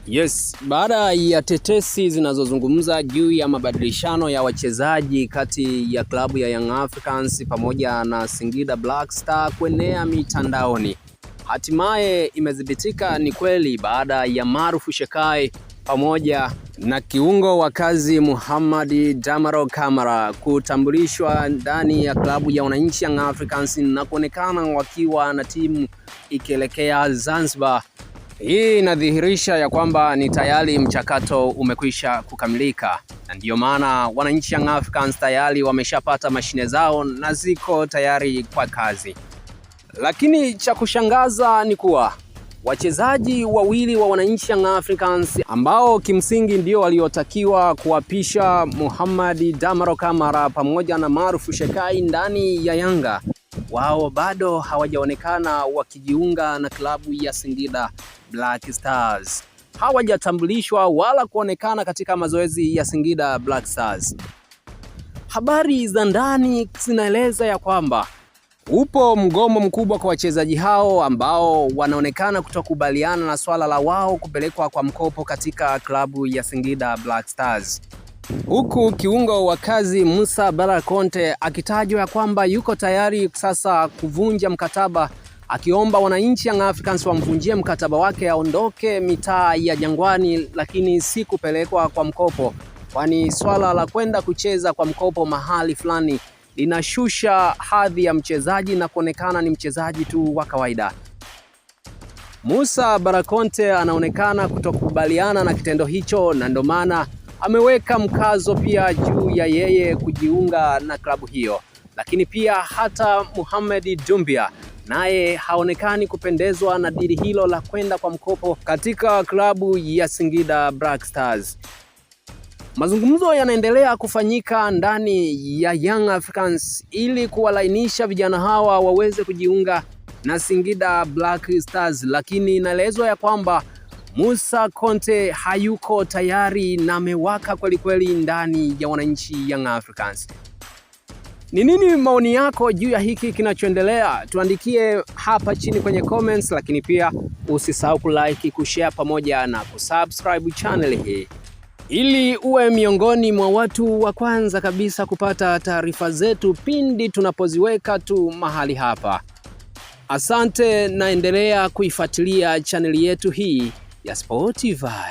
Yes, baada ya tetesi zinazozungumza juu ya mabadilishano ya wachezaji kati ya klabu ya Young Africans pamoja na Singida Black Star kuenea mitandaoni, hatimaye imedhibitika ni kweli baada ya Maarufu Shekai pamoja na kiungo wa kazi Mohamed Damaro Kamara kutambulishwa ndani ya klabu ya wananchi Young Africans na kuonekana wakiwa na timu ikielekea Zanzibar. Hii inadhihirisha ya kwamba ni tayari mchakato umekwisha kukamilika, na ndiyo maana wananchi Young Africans tayari wameshapata mashine zao na ziko tayari kwa kazi. Lakini cha kushangaza ni kuwa wachezaji wawili wa wananchi Young Africans ambao kimsingi ndio waliotakiwa kuwapisha Mohamed Damaro Kamara pamoja na Maarufu Shekai ndani ya Yanga, wao bado hawajaonekana wakijiunga na klabu ya Singida Black Stars. Hawajatambulishwa wala kuonekana katika mazoezi ya Singida Black Stars. Habari za ndani zinaeleza ya kwamba upo mgomo mkubwa kwa wachezaji hao ambao wanaonekana kutokubaliana na swala la wao kupelekwa kwa mkopo katika klabu ya Singida Black Stars, huku kiungo wa kazi Musa Bala Conte akitajwa kwamba yuko tayari sasa kuvunja mkataba, akiomba wananchi Young Africans wamvunjie mkataba wake aondoke mitaa ya Jangwani, lakini si kupelekwa kwa mkopo, kwani swala la kwenda kucheza kwa mkopo mahali fulani linashusha hadhi ya mchezaji na kuonekana ni mchezaji tu wa kawaida. Musa Bala Conte anaonekana kutokubaliana na kitendo hicho, na ndio maana ameweka mkazo pia juu ya yeye kujiunga na klabu hiyo. Lakini pia hata Mohamed Dumbia naye haonekani kupendezwa na dili hilo la kwenda kwa mkopo katika klabu ya Singida Black Stars. Mazungumzo yanaendelea kufanyika ndani ya Young Africans ili kuwalainisha vijana hawa waweze kujiunga na Singida Black Stars, lakini inaelezwa ya kwamba Musa Conte hayuko tayari na amewaka kweli ndani ya wananchi Young Africans. Ni nini maoni yako juu ya hiki kinachoendelea? Tuandikie hapa chini kwenye comments, lakini pia usisahau kulike, kushare pamoja na kusubscribe channel hii ili uwe miongoni mwa watu wa kwanza kabisa kupata taarifa zetu pindi tunapoziweka tu mahali hapa. Asante na endelea kuifuatilia channel yetu hii ya Sportiva.